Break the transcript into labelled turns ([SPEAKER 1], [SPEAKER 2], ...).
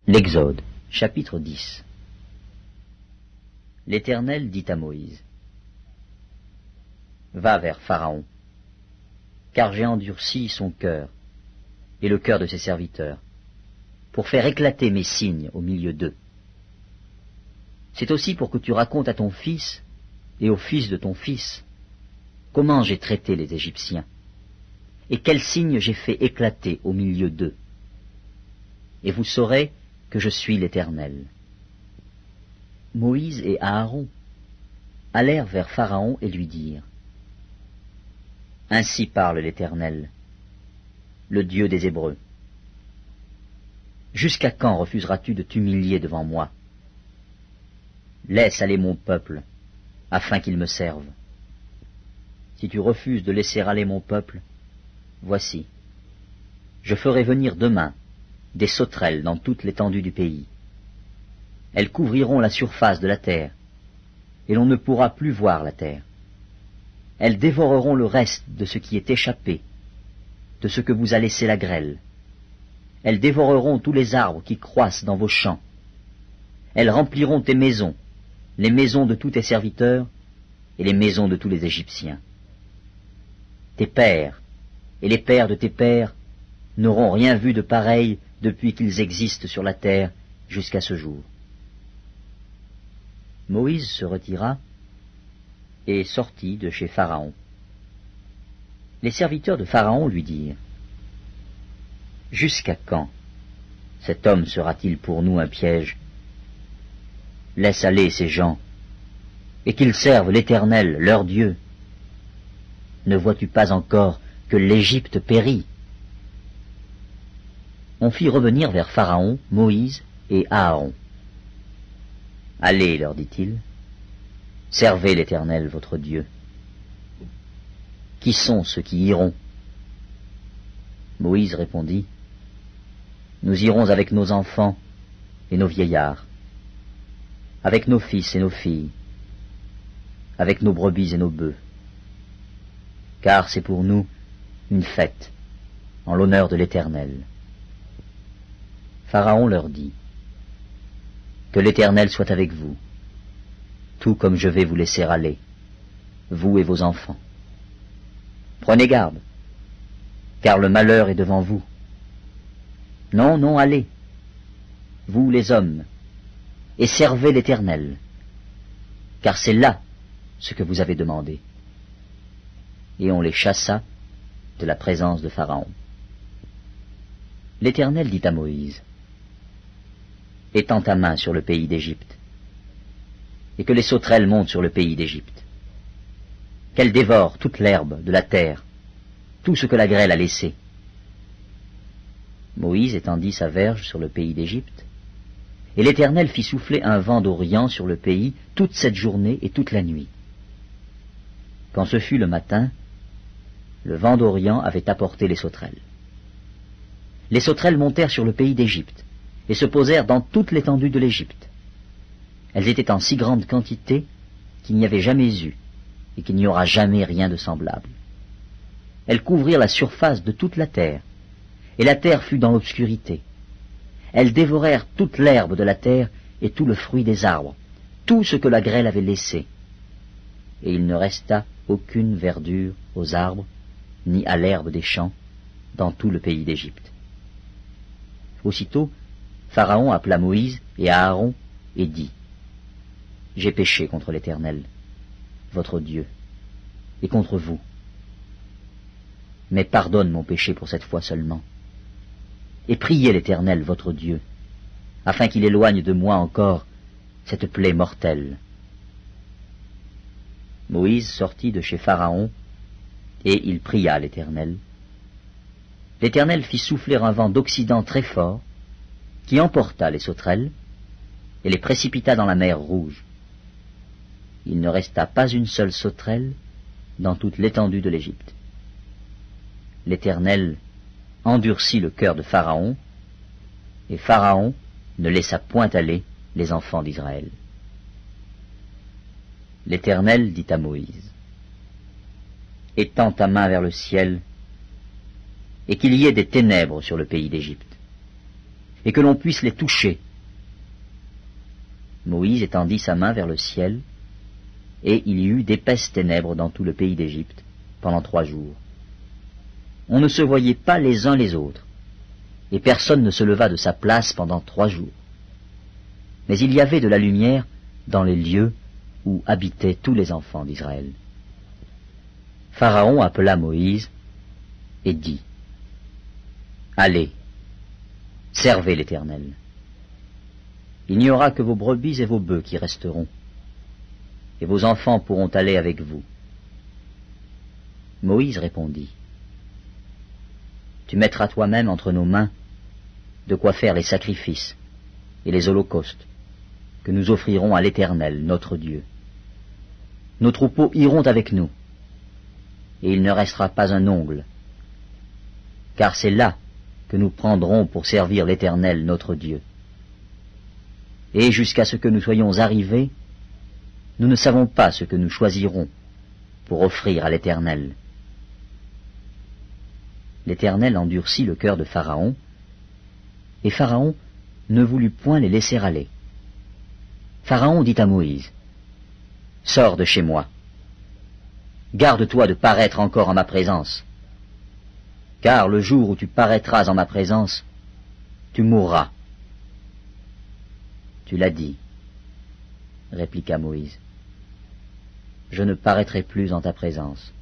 [SPEAKER 1] L'Exode, chapitre 10. L'Éternel dit à Moïse: Va vers Pharaon, car j'ai endurci son cœur et le cœur de ses serviteurs, pour faire éclater mes signes au milieu d'eux. C'est aussi pour que tu racontes à ton fils et au fils de ton fils comment j'ai traité les Égyptiens, et quels signes j'ai fait éclater au milieu d'eux. Et vous saurez que je suis l'Éternel. Moïse et Aaron allèrent vers Pharaon et lui dirent: Ainsi parle l'Éternel, le Dieu des Hébreux. Jusqu'à quand refuseras-tu de t'humilier devant moi? Laisse aller mon peuple, afin qu'il me serve. Si tu refuses de laisser aller mon peuple, voici, je ferai venir demain des sauterelles dans toute l'étendue du pays. Elles couvriront la surface de la terre, et l'on ne pourra plus voir la terre. Elles dévoreront le reste de ce qui est échappé, de ce que vous a laissé la grêle. Elles dévoreront tous les arbres qui croissent dans vos champs. Elles rempliront tes maisons, les maisons de tous tes serviteurs, et les maisons de tous les Égyptiens. Tes pères, et les pères de tes pères, n'auront rien vu de pareil depuis qu'ils existent sur la terre jusqu'à ce jour. Moïse se retira et sortit de chez Pharaon. Les serviteurs de Pharaon lui dirent: Jusqu'à quand cet homme sera-t-il pour nous un piège? Laisse aller ces gens, et qu'ils servent l'Éternel, leur Dieu. Ne vois-tu pas encore que l'Égypte périt? On fit revenir vers Pharaon Moïse et Aaron. Allez, leur dit-il, servez l'Éternel votre Dieu. Qui sont ceux qui iront? Moïse répondit: Nous irons avec nos enfants et nos vieillards, avec nos fils et nos filles, avec nos brebis et nos bœufs, car c'est pour nous une fête en l'honneur de l'Éternel. Pharaon leur dit: Que l'Éternel soit avec vous, tout comme je vais vous laisser aller, vous et vos enfants. Prenez garde, car le malheur est devant vous. Non, non, allez, vous les hommes, et servez l'Éternel, car c'est là ce que vous avez demandé. Et on les chassa de la présence de Pharaon. L'Éternel dit à Moïse: Étends ta main sur le pays d'Égypte, et que les sauterelles montent sur le pays d'Égypte, qu'elles dévorent toute l'herbe de la terre, tout ce que la grêle a laissé. Moïse étendit sa verge sur le pays d'Égypte, et l'Éternel fit souffler un vent d'Orient sur le pays toute cette journée et toute la nuit. Quand ce fut le matin, le vent d'Orient avait apporté les sauterelles. Les sauterelles montèrent sur le pays d'Égypte, et se posèrent dans toute l'étendue de l'Égypte. Elles étaient en si grande quantité qu'il n'y avait jamais eu, et qu'il n'y aura jamais rien de semblable. Elles couvrirent la surface de toute la terre, et la terre fut dans l'obscurité. Elles dévorèrent toute l'herbe de la terre et tout le fruit des arbres, tout ce que la grêle avait laissé. Et il ne resta aucune verdure aux arbres, ni à l'herbe des champs, dans tout le pays d'Égypte. Aussitôt, Pharaon appela Moïse et Aaron et dit: J'ai péché contre l'Éternel, votre Dieu, et contre vous. Mais pardonne mon péché pour cette fois seulement, et priez l'Éternel, votre Dieu, afin qu'il éloigne de moi encore cette plaie mortelle. Moïse sortit de chez Pharaon, et il pria l'Éternel. L'Éternel fit souffler un vent d'Occident très fort, qui emporta les sauterelles et les précipita dans la mer Rouge. Il ne resta pas une seule sauterelle dans toute l'étendue de l'Égypte. L'Éternel endurcit le cœur de Pharaon, et Pharaon ne laissa point aller les enfants d'Israël. L'Éternel dit à Moïse: Étends ta main vers le ciel, et qu'il y ait des ténèbres sur le pays d'Égypte, et que l'on puisse les toucher. » Moïse étendit sa main vers le ciel, et il y eut d'épaisses ténèbres dans tout le pays d'Égypte pendant 3 jours. On ne se voyait pas les uns les autres, et personne ne se leva de sa place pendant 3 jours. Mais il y avait de la lumière dans les lieux où habitaient tous les enfants d'Israël. Pharaon appela Moïse et dit, « Allez, servez l'Éternel. Il n'y aura que vos brebis et vos bœufs qui resteront, et vos enfants pourront aller avec vous. » Moïse répondit, « Tu mettras toi-même entre nos mains de quoi faire les sacrifices et les holocaustes que nous offrirons à l'Éternel, notre Dieu. Nos troupeaux iront avec nous, et il ne restera pas un ongle, car c'est là que nous prendrons pour servir l'Éternel, notre Dieu. Et jusqu'à ce que nous soyons arrivés, nous ne savons pas ce que nous choisirons pour offrir à l'Éternel. » L'Éternel endurcit le cœur de Pharaon, et Pharaon ne voulut point les laisser aller. Pharaon dit à Moïse, « Sors de chez moi. Garde-toi de paraître encore en ma présence, car le jour où tu paraîtras en ma présence, tu mourras. » « Tu l'as dit, répliqua Moïse. « Je ne paraîtrai plus en ta présence. »